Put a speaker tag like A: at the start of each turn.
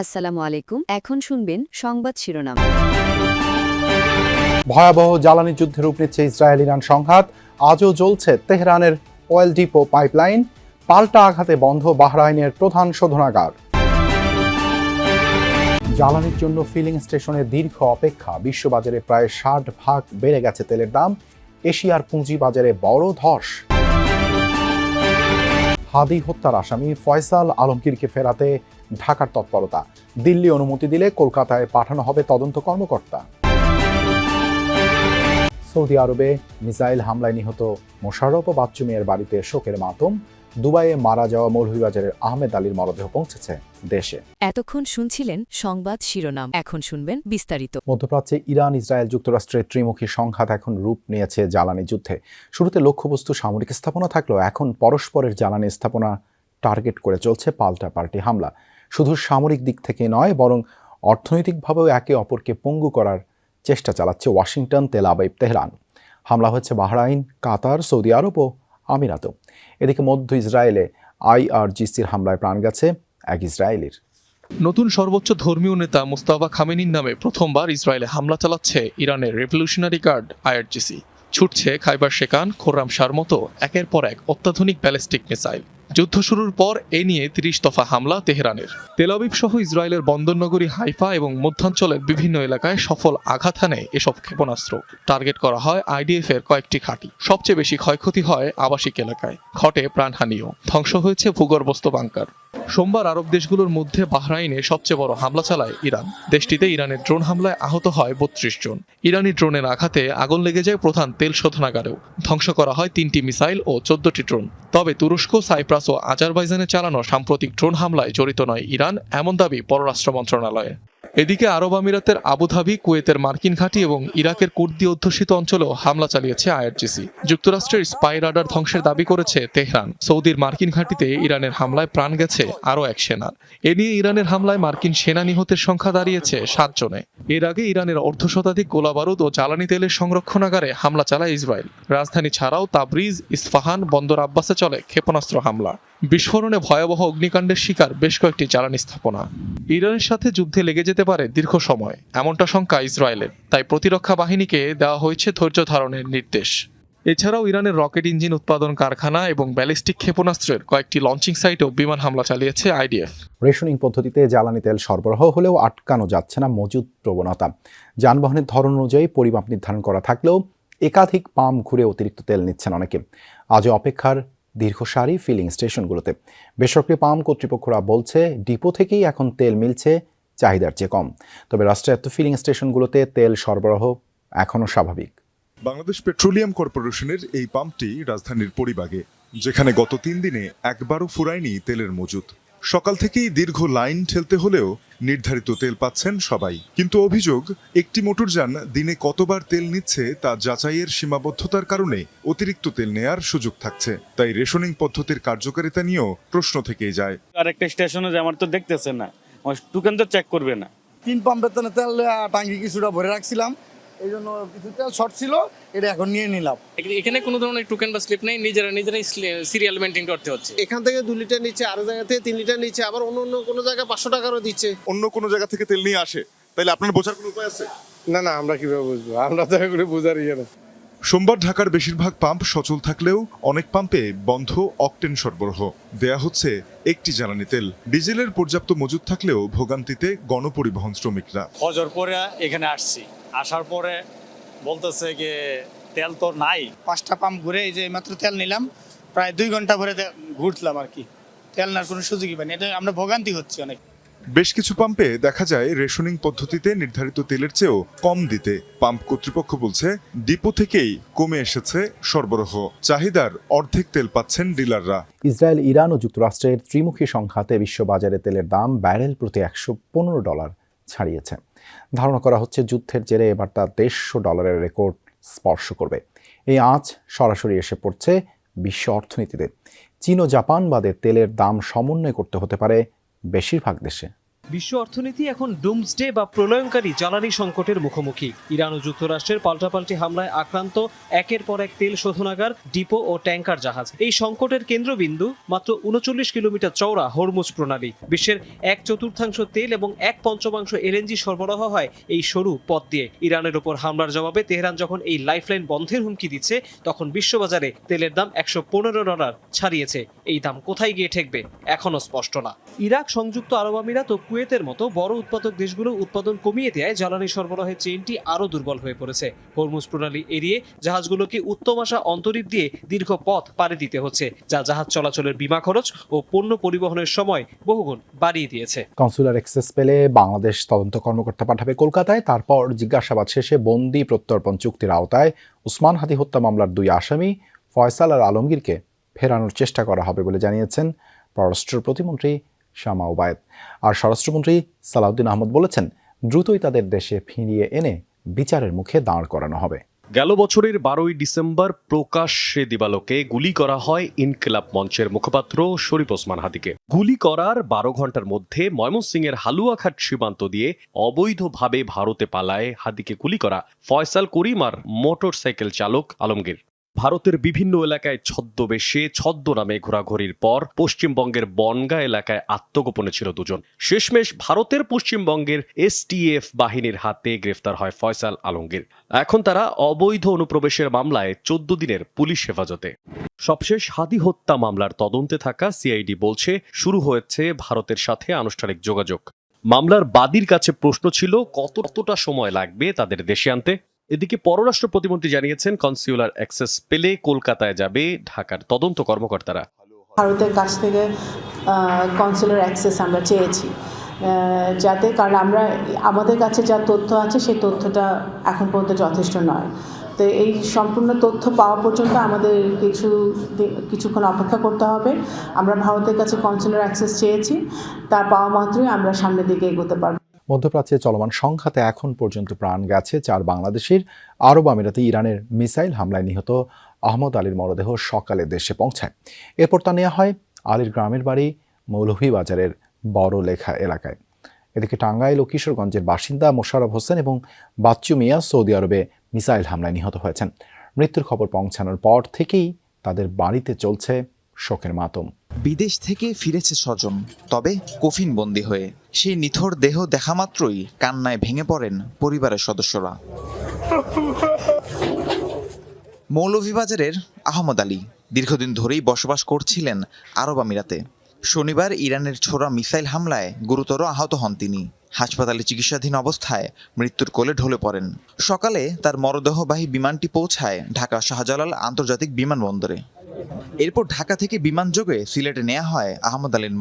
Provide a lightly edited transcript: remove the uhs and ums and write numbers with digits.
A: আসসালামু আলাইকুম। এখন শুনবেন সংবাদ শিরোনাম।
B: ভয়াবহ জ্বালানি যুদ্ধে রূপ নিচ্ছে ইসরায়েল ইরান সংঘাত। আজও জ্বলছে তেহরানের অয়েল ডিপো পাইপলাইন। পাল্টা আঘাতে বন্ধ বাহরাইনের প্রধান শোধনাগার। জ্বালানির জন্য ফিলিং স্টেশনে দীর্ঘ অপেক্ষা। বিশ্ববাজারে প্রায় 60% বেড়ে গেছে তেলের দাম। এশিয়ার পুঁজিবাজারে বড় ধস। হাদি হত্যার আসামি ফয়সাল আলমগীরকে ফেরাতে ঢাকার তৎপরতা। দিল্লি অনুমতি দিলে কলকাতায় পাঠানো হবে তদন্ত কর্মকর্তা। সৌদি আরবে মিসাইল হামলায় নিহত মোশাররফ ও বাচ্চু মিয়ার বাড়িতে শোকের মাতম। দুবাইয়ে মারা যাওয়া মৌলভীবাজারের আহমেদ আলীর মরদেহ পৌঁছেছে দেশে।
A: এতক্ষণ শুনছিলেন সংবাদ শিরোনাম, এখন শুনবেন বিস্তারিত।
B: মধ্যপ্রাচ্যে ইরান, ইসরায়েল, যুক্তরাষ্ট্রের ত্রিমুখী সংঘাত এখন রূপ নিয়েছে জ্বালানি যুদ্ধে। শুরুতে লক্ষ্যবস্তু সামরিক স্থাপনা থাকলেও এখন পরস্পরের জ্বালানি স্থাপনা টার্গেট করে চলছে পাল্টাপাল্টি হামলা। শুধু সামরিক দিক থেকে নয়, বরং অর্থনৈতিকভাবেও একে অপরকে পঙ্গু করার চেষ্টা চালাচ্ছে ওয়াশিংটন, তেল আবিব, তেহরান। হামলা হচ্ছে বাহরাইন, কাতার, সৌদি আরব ও আমিরাতও। এদিকে মধ্য ইসরায়েলে আইআরজিসির হামলায় প্রাণ গেছে এক ইসরায়েলির।
C: নতুন সর্বোচ্চ ধর্মীয় নেতা মুস্তাফা খামেনির নামে প্রথমবার ইসরায়েলে হামলা চালাচ্ছে ইরানের রেভলিউশনারি গার্ড আইআরজিসি। ছুটছে খাইবার শেকান, খোররাম শাহর মতো একের পর এক অত্যাধুনিক ব্যালিস্টিক মিসাইল। যুদ্ধ শুরুর পর এ নিয়ে 30 দফা হামলা তেহরানের। তেল আবিব সহ ইসরায়েলের বন্দরনগরী হাইফা এবং মধ্যাঞ্চলের বিভিন্ন এলাকায় সফল আঘাত হানে এসব ক্ষেপণাস্ত্র। টার্গেট করা হয় আইডিএফ এর কয়েকটি ঘাঁটি। সবচেয়ে বেশি ক্ষয়ক্ষতি হয় আবাসিক এলাকায়, ঘটে প্রাণহানিও, ধ্বংস হয়েছে ভূগর্ভস্থ বাংকার। সোমবার আরব দেশগুলোর মধ্যে বাহরাইনে সবচেয়ে বড় হামলা চালায় ইরান। দেশটিতে ইরানের ড্রোন হামলায় আহত হয় 32 জন। ইরানি ড্রোনের আঘাতে আগুন লেগে যায় প্রধান তেল শোধনাগারেও। ধ্বংস করা হয় 3টি মিসাইল ও 14টি ড্রোন। তবে তুরস্ক, সাইপ্রাস ও আজারবাইজানে চালানো সাম্প্রতিক ড্রোন হামলায় জড়িত নয় ইরান, এমন দাবি পররাষ্ট্র মন্ত্রণালয়ে। এদিকে আরব আমিরাতের আবুধাবি, কুয়েতের মার্কিন ঘাঁটি এবং ইরাকের কুর্দি অধ্যুষিত অঞ্চলেও হামলা চালিয়েছে আইআরজিসি। যুক্তরাষ্ট্রের স্পাই রাডার ধ্বংসের দাবি করেছে তেহরান। সৌদির মার্কিন ঘাঁটিতে ইরানের হামলায় প্রাণ গেছে আরও এক সেনার। এ নিয়ে ইরানের হামলায় মার্কিন সেনা নিহতের সংখ্যা দাঁড়িয়েছে 7 জনে। এর আগে ইরানের অর্ধশতাধিক গোলাবারুদ ও জ্বালানি তেলের সংরক্ষণাগারে হামলা চালায় ইসরায়েল। রাজধানী ছাড়াও তাবরিজ, ইস্পাহান, বন্দর আব্বাসে চলে ক্ষেপণাস্ত্র হামলা। বিস্ফোরণে ভয়াবহ অগ্নিকাণ্ডের শিকার বেশ কয়েকটি জ্বালানি স্থাপনা। ইরানের সাথে যুদ্ধে লেগে যেতে পারে দীর্ঘ সময়, এমনটা শঙ্কা ইসরায়েলের। তাই প্রতিরক্ষা বাহিনীকে দেওয়া হয়েছে ধৈর্য ধারণের নির্দেশ। এছাড়াও ইরানের রকেট ইঞ্জিন উৎপাদন কারখানা এবং ব্যালিস্টিক ক্ষেপণাস্ত্রের কয়েকটি লঞ্চিং সাইটেও বিমান হামলা চালিয়েছে আইডিএফ।
B: রেশনিং পদ্ধতিতে জ্বালানি তেল সরবরাহ হলেও আটকানো যাচ্ছে না মজুদ প্রবণতা। যানবাহনের ধরন অনুযায়ী পরিমাপ নির্ধারণ করা থাকলেও একাধিক পাম্প ঘুরে অতিরিক্ত তেল নিচ্ছেন অনেকে। আজও অপেক্ষার দীর্ঘ সারি ফিলিং স্টেশনগুলোতে। বেসরকারি পাম্প কর্তৃপক্ষরা বলছে ডিপো থেকেই এখন তেল মিলছে চাহিদার চেয়ে কম। তবে রাষ্ট্রায়ত্ত ফিলিং স্টেশনগুলোতে তেল সরবরাহ এখনও স্বাভাবিক।
D: বাংলাদেশ পেট্রোলিয়াম কর্পোরেশনের এই পাম্পটি রাজধানীর পরিবাগে, যেখানে গত 3 দিনে একবারও ফুরায়নি তেলের মজুত। সকাল থেকেই দীর্ঘ লাইন ঠেলতে হলেও নির্ধারিত তেল পাচ্ছেন সবাই। কিন্তু অভিযোগ, একটি মোটরযান দিনে কতবার তেল নিচ্ছে তা যাচাইয়ের সীমাবদ্ধতার কারণে অতিরিক্ত তেল নেয়ার সুযোগ থাকছে। তাই রেশনিং পদ্ধতির কার্যকারিতা নিয়েও প্রশ্ন থেকেই যায়।
E: আরেকটা স্টেশনে যে আমার তো দেখতেছে না, আমার টোকেন তো চেক করবে না।
F: 3 পাম্পের তেল টাঙ্কি কিছুটা ভরে রাখছিলাম, এই জন্য কিছু তেল শর্ট ছিল, এটা এখন নিয়ে নিলাম।
G: এখানে কোনো ধরনের টোকেন বা স্লিপ নেই, নিজেরাই সিরিয়াল মেনটেন করতে হচ্ছে।
H: এখান থেকে 2 লিটার নিচ্ছে, আরো জায়গা থেকে 3 লিটার নিচ্ছে, আবার অন্য কোনো জায়গায় 500 টাকারও দিচ্ছে।
D: অন্য কোনো জায়গা থেকে তেল নিয়ে আসে, তাইলে আপনার বোঝার কোনো উপায় আছে?
H: না, আমরা কিভাবে বুঝবো? আমরা তো এগুলো বোঝার ইয়ে না।
D: সোমবার ঢাকার বেশিরভাগ পাম্প সচল থাকলেও অনেক পাম্পে বন্ধ অকটেন সরবরাহ। দেয়া হচ্ছে একটি জ্বালানি তেল। ডিজেলের পর্যাপ্ত মজুদ থাকলেও ভোগান্তিতে গণপরিবহন শ্রমিকরা।
E: ফজর পরে এখানে আসছি, আসার পরে বলতেছে যে তেল তো নাই।
F: 5টা পাম্প ঘুরে এই যে মাত্র তেল নিলাম, প্রায় 2 ঘন্টা ভরে ঘুরলাম আর কি, তেল নেওয়ার কোনো সুযোগই পাইনি। এটা আমরা ভোগান্তি হচ্ছে অনেক।
D: বেশ কিছু পাম্পে দেখা যায় রেশনিং পদ্ধতিতে নির্ধারিত তেলের চেয়েও কম দিতে। পাম্প কর্তৃপক্ষ বলছে ডিপো থেকেই কমে এসেছে সরবরাহ। চাহিদার অর্ধেক তেল পাচ্ছেন ডিলাররা।
B: ইসরায়েল, ইরান ও যুক্তরাষ্ট্রের ত্রিমুখী সংঘাতে বিশ্ববাজারে তেলের দাম ব্যারেল প্রতি $115 ছাড়িয়েছে। ধারণা করা হচ্ছে যুদ্ধের জেরে এবার তা $150 রেকর্ড স্পর্শ করবে। এই আঁচ সরাসরি এসে পড়ছে বিশ্ব অর্থনীতিতে। চীন ও জাপান বাদে তেলের দাম সমন্বয় করতে হতে পারে বেশিরভাগ দেশে।
I: বিশ্ব অর্থনীতি এখন ডুমসডে বা প্রলয়ঙ্কারী জ্বালানি সংকটের মুখোমুখি। ইরান ও যুক্তরাষ্ট্রের পাল্টাপাল্টি হামলায় আক্রান্ত একের পর এক তেল শোধনাগার, ডিপো ও ট্যাঙ্কার জাহাজ। এই সংকটের কেন্দ্রবিন্দু মাত্র 39 কিলোমিটার চওড়া হরমুজ প্রণালী। বিশ্বের 1/4 তেল এবং 1/5 এলএনজি সরবরাহ হয় এই সরু পথ দিয়ে। ইরানের ওপর হামলার জবাবে তেহরান যখন এই লাইফলাইন বন্ধের হুমকি দিচ্ছে, তখন বিশ্ববাজারে তেলের দাম $115 ছাড়িয়েছে। এই দাম কোথায় গিয়ে ঠেকবে এখনো স্পষ্ট না। ইরাক, সংযুক্ত আরব আমিরাত ও কুয়েতের মতো বড় উৎপাদক দেশগুলো উৎপাদন কমিয়ে দেয় জ্বালানি সরবরাহের চেইনটি আরও দুর্বল হয়ে পড়েছে। হরমুজ প্রণালী এড়িয়ে জাহাজগুলোকে উত্তম আশা অন্তরীপ দিয়ে দীর্ঘ পথ পাড়ি দিতে হচ্ছে, যা জাহাজ চলাচলের বিমা খরচ ও পণ্য পরিবহনের সময় বহুগুণ বাড়িয়ে দিয়েছে।
B: কনসুলার অ্যাক্সেস পেলে বাংলাদেশ তদন্ত কর্মকর্তা পাঠাবে কলকাতায়। তারপর জিজ্ঞাসাবাদ শেষে বন্দি প্রত্যর্পণ চুক্তির আওতায় উসমান হাদি হত্যা মামলার 2 আসামি ফয়সাল আর আলমগীরকে ফেরানোর চেষ্টা করা হবে বলে জানিয়েছেন পররাষ্ট্র প্রতিমন্ত্রী শামা ওবায়েদ। আর স্বরাষ্ট্রমন্ত্রী সালাউদ্দিন আহমদ বলেছেন, দ্রুতই তাদের দেশে ফিরিয়ে এনে বিচারের মুখে দাঁড় করানো হবে।
J: গেল বছরের 12ই ডিসেম্বর প্রকাশ্যে দিবালোকে গুলি করা হয় ইনকিলাব মঞ্চের মুখপাত্র শরীফ ওসমান হাদিকে। গুলি করার 12 ঘন্টার মধ্যে ময়মনসিংহের হালুয়াঘাট সীমান্ত দিয়ে অবৈধভাবে ভারতে পালায় হাদিকে গুলি করা ফয়সাল করিম আর মোটরসাইকেল চালক আলমগীর। ভারতের বিভিন্ন এলাকায় ছদ্মবেশে ছদ্মনামে ঘোরাঘুরির পর পশ্চিমবঙ্গের বনগাঁ এলাকায় আত্মগোপনে ছিল দুজন। শেষমেশ ভারতের পশ্চিমবঙ্গের এসটিএফ বাহিনীর হাতে গ্রেফতার হয় ফয়সাল আলমগীর। এখন তারা অবৈধ অনুপ্রবেশের মামলায় 14 দিনের পুলিশ হেফাজতে। সবশেষ হাদি হত্যা মামলার তদন্তে থাকা সিআইডি বলছে, শুরু হয়েছে ভারতের সাথে আনুষ্ঠানিক যোগাযোগ। মামলার বাদীর কাছে প্রশ্ন ছিল কতটা সময় লাগবে তাদের দেশে আনতে। এদিকে পররাষ্ট্র প্রতিমন্ত্রী জানিয়েছেন, কনসিউলার অ্যাক্সেস পেলে কলকাতায় যাবে ঢাকার তদন্ত কর্মকর্তারা।
K: ভারতের কাছ থেকে কনসুলার অ্যাক্সেস আমরা চেয়েছি, যাতে, কারণ আমাদের কাছে যা তথ্য আছে সেই তথ্যটা এখন পর্যন্ত যথেষ্ট নয়। তো এই সম্পূর্ণ তথ্য পাওয়া পর্যন্ত আমাদের কিছুক্ষণ অপেক্ষা করতে হবে। আমরা ভারতের কাছে কনসুলার অ্যাক্সেস চেয়েছি, তা পাওয়া মাত্রই আমরা সামনের দিকে এগোতে পারব।
B: মধ্যপ্রাচ্যে চলমান সংঘাতে এখন পর্যন্ত প্রাণ গেছে 4 বাংলাদেশির। আরব আমিরাতে ইরানের মিসাইল হামলায় নিহত আহমদ আলীর মরদেহ সকালে দেশে পৌঁছায়। এরপর তা নেওয়া হয় আলীর গ্রামের বাড়ি মৌলভীবাজারের বড় লেখা এলাকায়। এদিকে টাঙ্গাইল ও কিশোরগঞ্জের বাসিন্দা মোশাররফ হোসেন এবং বাচ্চু মিয়া সৌদি আরবে মিসাইল হামলায় নিহত হয়েছেন। মৃত্যুর খবর পৌঁছানোর পর থেকেই তাদের বাড়িতে চলছে শোকের মাতম।
L: বিদেশ থেকে ফিরেছে স্বজন, তবে কফিন বন্দী হয়ে। সেই নিথর দেহ দেখা মাত্রই কান্নায় ভেঙে পড়েন পরিবারের সদস্যরা। মৌলভীবাজারের আহমদ আলী দীর্ঘদিন ধরেই বসবাস করছিলেন আরব আমিরাতে। শনিবার ইরানের ছোড়া মিসাইল হামলায় গুরুতর আহত হন তিনি। হাসপাতালে চিকিৎসাধীন অবস্থায় মৃত্যুর কোলে ঢলে পড়েন। সকালে তার মরদেহবাহী বিমানটি পৌঁছায় ঢাকা শাহজালাল আন্তর্জাতিক বিমানবন্দরে। এরপর ঢাকা থেকে বিমানযোগে সিলেটে নেওয়া হয় আহমদ আলীর